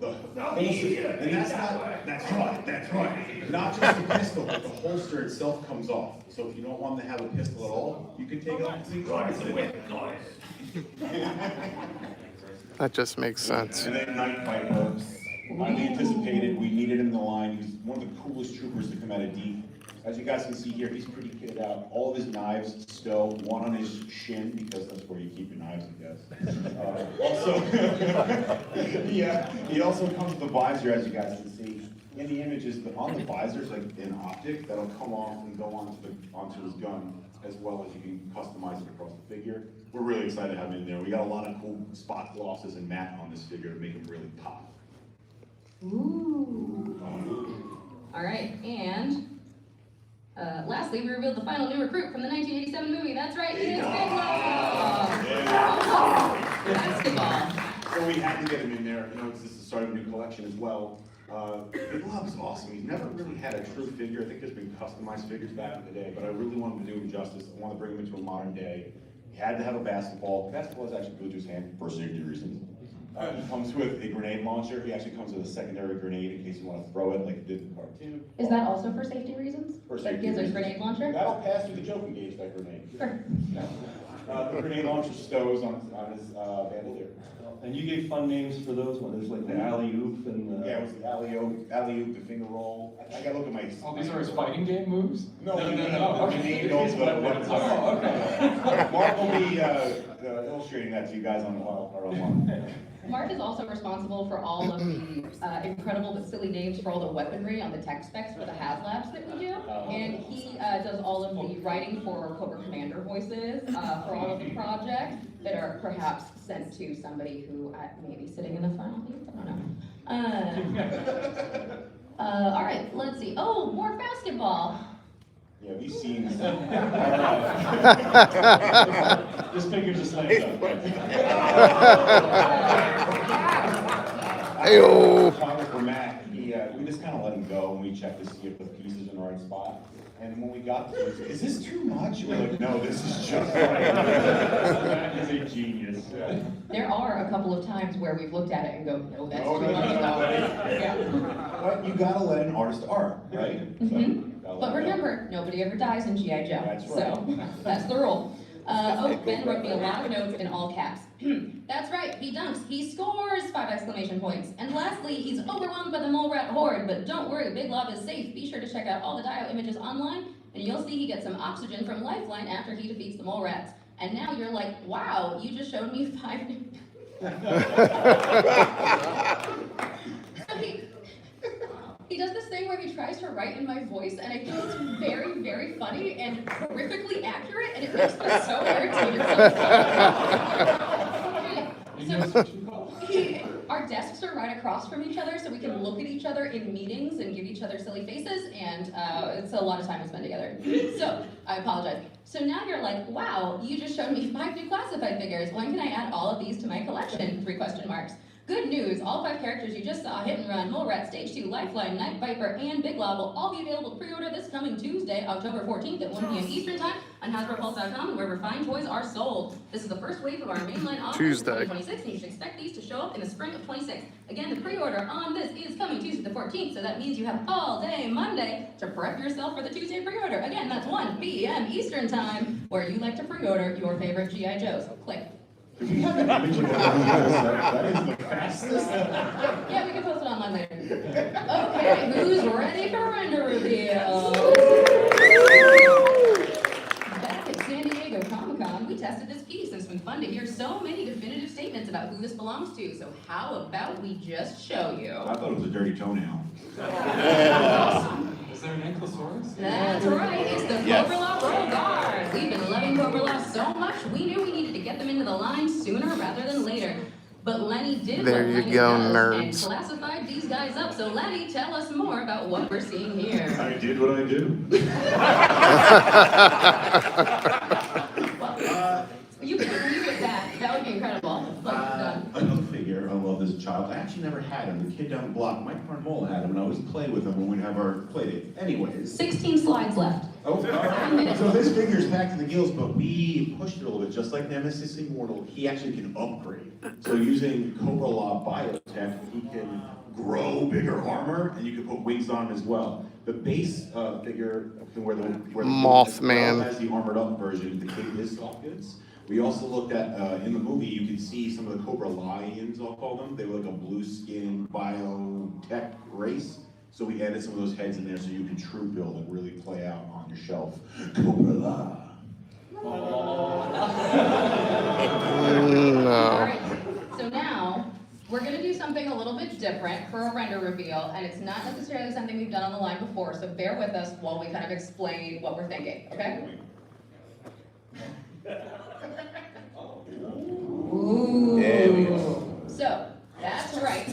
that's right. Not just the pistol, but the holster itself comes off. So if you don't want to have a pistol at all, you can take it off the That just makes sense. And then Night Fight works. Highly anticipated. We needed him in the line. He's one of the coolest troopers to come out of deep. As you guys can see here, he's pretty kitted out. All of his knives stow, one on his shin, because that's where you keep your knives, I guess. He also comes with a visor, as you guys can see. In the images, on the visors, like an optic, that'll come off and go onto his gun, as well as you can customize it across the figure. We're really excited to have him in there. We got a lot of cool spot glosses and matte on this figure to make him really pop. Ooh. All right, and lastly, we revealed the final new recruit from the 1987 movie. That's right, it is Big Love. Basketball. So we had to get him in there. You know, this is the start of a new collection as well. Big Love is awesome. He's never really had a true figure. I think there's been customized figures back in the day, but I really wanted to do him justice. I want to bring him into a modern day. He had to have a basketball. Basketball is actually glued to his hand for safety reasons. He comes with a grenade launcher. He actually comes with a secondary grenade in case you want to throw it like it did in the cartoon. Is that also for safety reasons? For That safety gives a reasons. grenade launcher? That'll pass through the joking gauge, that grenade. Sure. The grenade launcher stows on his bandolier. And you gave fun names for those ones. There's like the alley-oop and the... Yeah, it was the alley-oop, the finger roll. I gotta look at my... Oh, these are his fighting game moves? No. Okay. Grenade goes the Oh, okay. Mark will be illustrating that to you guys on the online. Mark is also responsible for all of the incredible but silly names for all the weaponry on the tech specs for the HasLabs that we do. And he does all of the writing for Cobra Commander voices for all of the projects that are perhaps sent to somebody who may be sitting in the final booth. I don't know. All right, let's see. Oh, more basketball. Yeah, we've seen. This figure just lands up. Hey-o. Photographer Matt, we just kind of let him go and we checked to see if the piece is in the right spot. And when we got to it, he said, is this too much? We're like, no, this is just right. Matt is a genius. There are a couple of times where we've looked at it and go, no, that's No, too no, much. no, no. Yeah. But you gotta let an artist art, right? But remember, nobody ever dies in G.I. Joe. That's right. So that's the rule. Ben wrote me a lot of notes in all caps. That's right, he dunks, he scores! 5 exclamation points. And lastly, he's overwhelmed by the mole rat horde, but don't worry, Big Love is safe. Be sure to check out all the Dio images online, and you'll see he gets some oxygen from Lifeline after he defeats the mole rats. And now you're like, wow, you just showed me 5 He does this thing where he tries to write in my voice, and I think it's very, very funny and horrifically accurate, and it makes me so irritated sometimes. Our desks are right across from each other, so we can look at each other in meetings and give each other silly faces, and it's a lot of time we spend together. So, I apologize. So now you're like, wow, you just showed me 5 new classified figures. When can I add all of these to my collection? 3 question marks. Good news, all 5 characters you just saw, Hit and Run, Mole Rat, Stage 2, Lifeline, Night Viper, and Big Lob will all be available to pre-order this coming Tuesday, October 14th at 1 p.m. Eastern Time on HasbroPulse.com, where refined toys are sold. This is the first wave of our mainline offers Tuesday. in 2026, and you should expect these to show up in the spring of 26. Again, the pre-order on this is coming Tuesday the 14th, so that means you have all day Monday to prep yourself for the Tuesday pre-order. Again, that's 1 p.m. Eastern Time, where you like to pre-order your favorite G.I. Joes. Click. Do we have an image of that is the fastest. Yeah, we can post it online later. Okay, who's ready for render reveal? Back at San Diego Comic-Con, we tested this piece, and it's been fun to hear so many definitive statements about who this belongs to. So how about we just show you? I thought it was a dirty toenail. Is there an Ankylosaurus? That's right, it's the Yes. Cobra Law Roll Guard. We've been loving Cobra Law so much, we knew we needed to get them into the line sooner rather than later. But Lenny did There what you Lenny go, does nerds. and classified these guys up. So Lenny, tell us more about what we're seeing here. I did what I do. You can leave it that. That would be incredible. Another figure, I love this child. I actually never had him. The kid down the block, Mike Carmola, had him, and I always play with him when we'd have our play date. Anyways. 16 slides left. Oh, all right. So this figure's packed to the gills, but we pushed it a little bit. Just like Nemesis Immortal, he actually can upgrade. So using Cobra Law Biotech, he can grow bigger armor, and you can put wings on him as well. The base figure, where the Mothman. has the armored up version, the kid is soft goods. We also looked at, in the movie, you can see some of the Cobra Lions, I'll call them. They were like a blue skin biotech race. So we added some of those heads in there so you can true build and really play out on your shelf. Cobra La. No. Alright, so now, we're gonna do something a little bit different for a render reveal, and it's not necessarily something we've done on the line before, so bear with us while we kind of explain what we're thinking, okay? Ooh. There we go. So, that's right.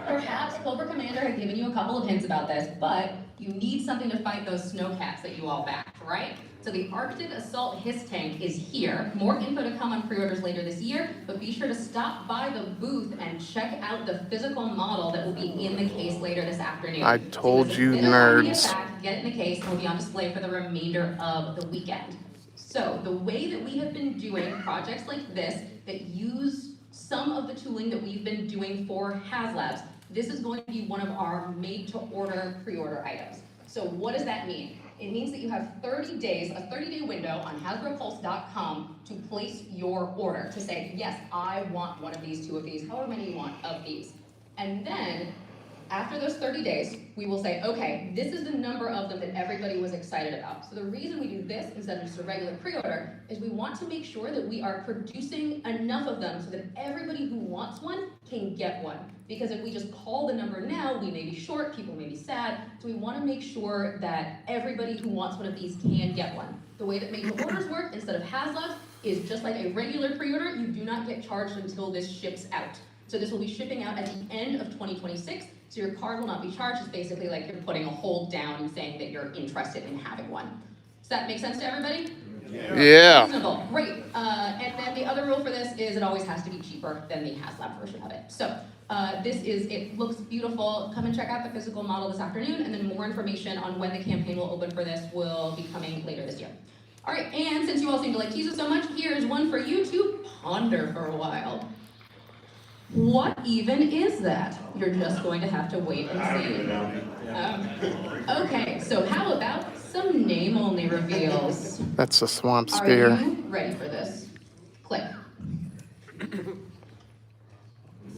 Perhaps Cobra Commander had given you a couple of hints about this, but you need something to fight those snowcats that you all backed, right? So the Arctic Assault Hiss Tank is here. More info to come on pre-orders later this year, but be sure to stop by the booth and check out the physical model that will be in the case later this afternoon. I told So you, it's a bit of a media nerds. fact, get it in the case, and will be on display for the remainder of the weekend. So the way that we have been doing projects like this that use some of the tooling that we've been doing for HasLabs, this is going to be one of our made-to-order pre-order items. So what does that mean? It means that you have 30 days, a 30-day window on HasbroPulse.com to place your order, to say, yes, I want one of these, 2 of these, however many you want of these. And then, after those 30 days, we will say, okay, this is the number of them that everybody was excited about. So the reason we do this instead of just a regular pre-order is we want to make sure that we are producing enough of them so that everybody who wants one can get one. Because if we just call the number now, we may be short, people may be sad, so we want to make sure that everybody who wants one of these can get one. The way that made-to-orders work, instead of HasLabs, is just like a regular pre-order, you do not get charged until this ships out. So this will be shipping out at the end of 2026, so your card will not be charged. It's basically like you're putting a hold down and saying that you're interested in having one. Does that make sense to everybody? Yeah. Reasonable, great. And then the other rule for this is it always has to be cheaper than the HasLab version of it. So it looks beautiful. Come and check out the physical model this afternoon, and then more information on when the campaign will open for this will be coming later this year. All right, and since you all seem to like teasers so much, here's one for you to ponder for a while. What even is that? You're just going to have to wait and see. Okay, so how about some name-only reveals? That's a swamp spear. Are you ready for this? Click.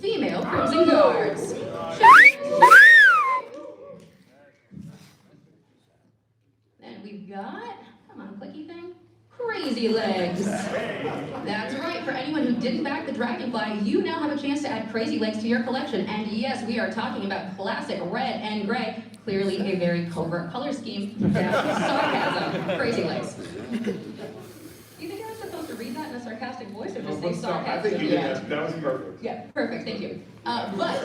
Female Crimson Guards. Then we've got, come on, clicky thing. Crazy Legs. That's right, for anyone who didn't back the Dragonfly, you now have a chance to add Crazy Legs to your collection. And yes, we are talking about classic red and gray, clearly a very covert color scheme. Sarcasm. Crazy Legs. Do you think I was supposed to read that in a sarcastic voice or just say sarcasm? I think you did. That was perfect. Yeah, perfect, thank you. But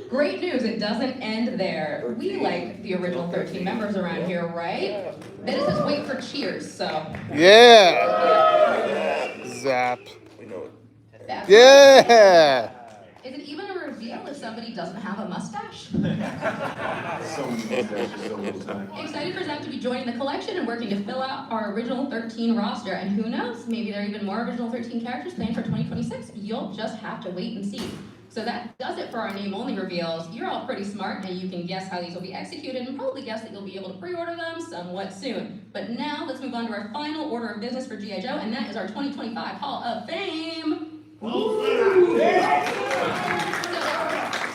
great news, it doesn't end there. We like the original 13 members around here, right? Then it says wait for cheers, so. Yeah. Zap. That's Yeah. Is it even a reveal if somebody doesn't have a mustache? Excited for Zach to be joining the collection and working to fill out our original 13 roster. And who knows, maybe there are even more original 13 characters planned for 2026. You'll just have to wait and see. So that does it for our name-only reveals. You're all pretty smart and you can guess how these will be executed and probably guess that you'll be able to pre-order them somewhat soon. But now let's move on to our final order of business for G.I. Joe, and that is our 2025 Hall of Fame. So,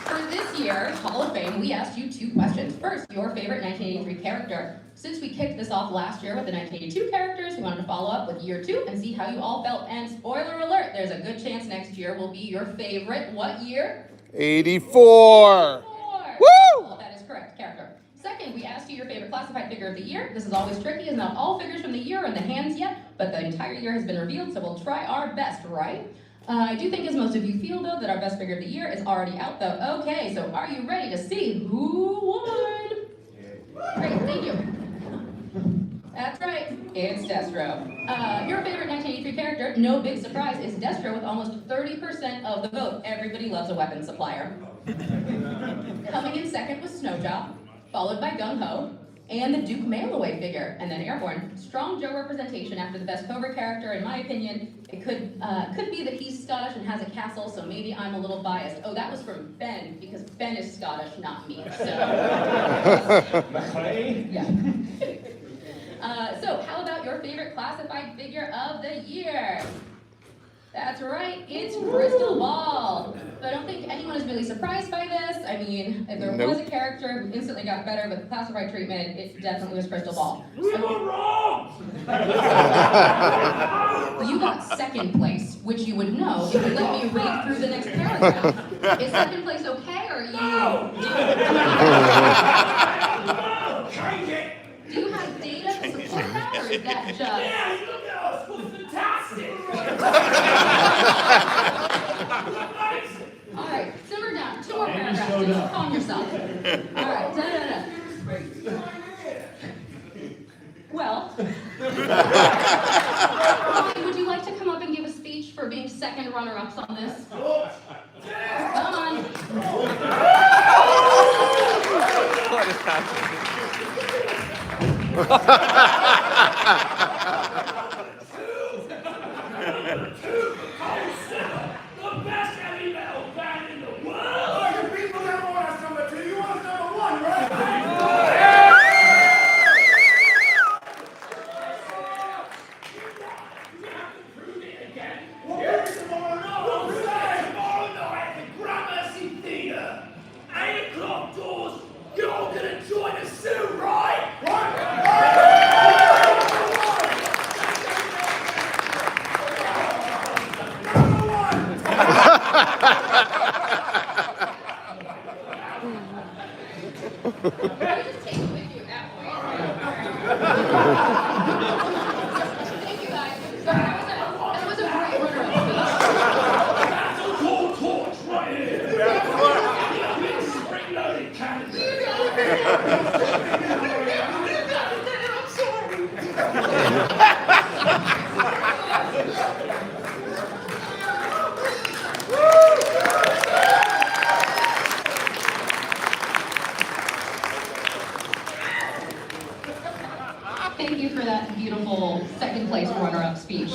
for this year's Hall of Fame, we asked you two questions. First, your favorite 1983 character. Since we kicked this off last year with the 1982 characters, we wanted to follow up with year 2 and see how you all felt. And spoiler alert, there's a good chance next year will be your favorite, what year? 84. Woo! Oh, that is correct, character. Second, we asked you your favorite classified figure of the year. This is always tricky, as not all figures from the year are in the hands yet, but the entire year has been revealed, so we'll try our best, right? I do think, as most of you feel, though, that our best figure of the year is already out, though. Okay, so are you ready to see who won? Great, thank you. That's right, it's Destro. Your favorite 1983 character, no big surprise, is Destro with almost 30% of the vote. Everybody loves a weapon supplier. Coming in second was Snowjob, followed by Gung Ho, and the Duke mail-away figure, and then Airborne. Strong Joe representation after the best Cobra character, in my opinion. It could be that he's Scottish and has a castle, so maybe I'm a little biased. Oh, that was from Ben, because Ben is Scottish, not me, so. Yeah. So, how about your favorite classified figure of the year? That's right, it's Crystal Ball. So I don't think anyone is really surprised by this. I mean, if there was a character who instantly got better with classified treatment, it definitely was Crystal Ball. We were wrong! You got second place, which you would know if you let me read through the next paragraph. Is second place okay, or No! Do you have data to support that, or is that just... Yeah, you look at us, it was fantastic! All right, simmer down. 2 more paragraphs. Just calm yourself. All right. Well, Ryan, would you like to come up and give a speech for being second runner-ups on this? Come on. What is happening? The best heavy metal band in the world! Oh, the people never want us number 2, you want us number 1, right? You have to prove it again. Here's tomorrow, no, I have the Gramercy Theatre. 8 o'clock doors just take it with you at that point. Thank you guys. That was a great runner-up speech. That's a cold torch right here. Big spring-loaded cannon. You got it. I'm sorry. Thank you for that beautiful second place runner-up speech.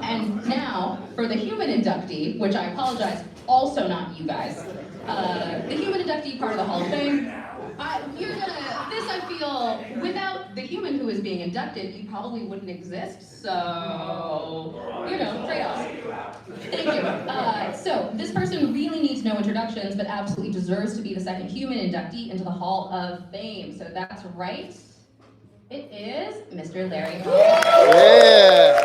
And now, for the human inductee, which I apologize, also not you guys. The human inductee part of the Hall of Fame. This I feel, without the human who is being inducted, you probably wouldn't exist, so, trade-offs. Thank you. So, this person really needs no introductions, but absolutely deserves to be the second human inductee into the Hall of Fame. So that's right. It is Mr. Larry. Yeah.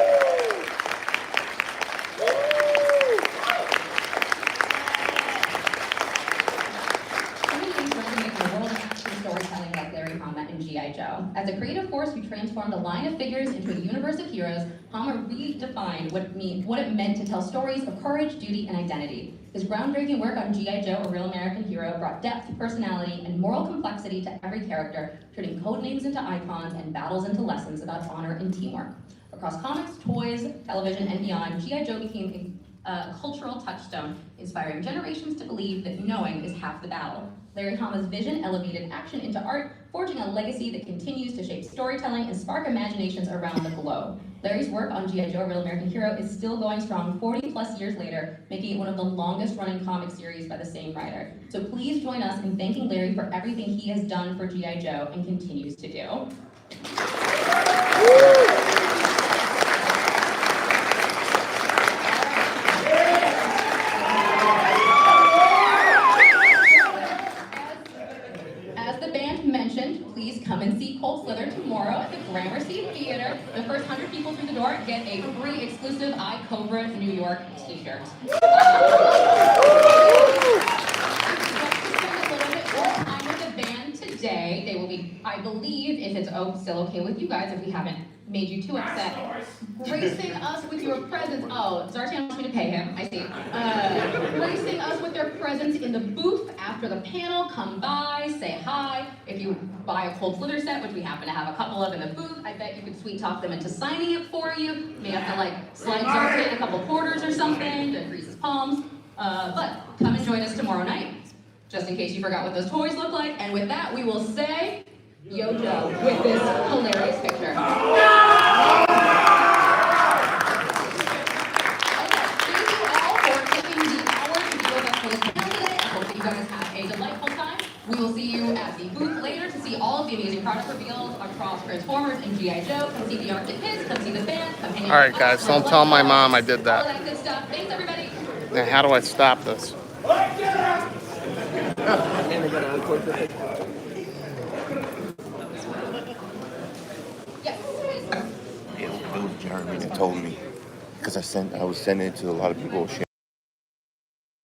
Storytelling like Larry Hama and G.I. Joe. As a creative force who transformed a line of figures into a universe of heroes, Hama redefined what it meant to tell stories of courage, duty, and identity. His groundbreaking work on G.I. Joe, A Real American Hero, brought depth, personality, and moral complexity to every character, turning codenames into icons and battles into lessons about honor and teamwork. Across comics, toys, television, and beyond, G.I. Joe became a cultural touchstone, inspiring generations to believe that knowing is half the battle. Larry Hama's vision elevated action into art, forging a legacy that continues to shape storytelling and spark imaginations around the globe. Larry's work on G.I. Joe, A Real American Hero is still going strong 40 plus years later, making it one of the longest running comic series by the same writer. So please join us in thanking Larry for everything he has done for G.I. Joe and continues to do. Please come and see Cold Slither tomorrow at the Gramercy Theater. The first 100 people through the door get a free exclusive iCobra New York t-shirt. I'm with the band today. They will be, I believe, if it's still okay with you guys, if we haven't made you too upset, gracing us with your presence. Oh, Zartan wants me to pay him, I see. Gracing us with their presence in the booth after the panel. Come by, say hi. If you buy a Cold Slither set, which we happen to have a couple of in the booth, I bet you could sweet talk them into signing it for you. You may have to slide Zartan a couple quarters or something to grease his palms. But come and join us tomorrow night, just in case you forgot what those toys look like. And with that, we will say, Yo Joe, with this hilarious picture. We will see you at the booth later to see all of the amazing product reveals across Transformers and G.I. Joe. Come see the Arctic Kids, come see the band, come hang out. All right, guys, don't tell my mom I did All that. that good stuff. Thanks, everybody. Now, how do I stop this? Yes. It was Jeremy that told me, because I was sending it to a lot of people.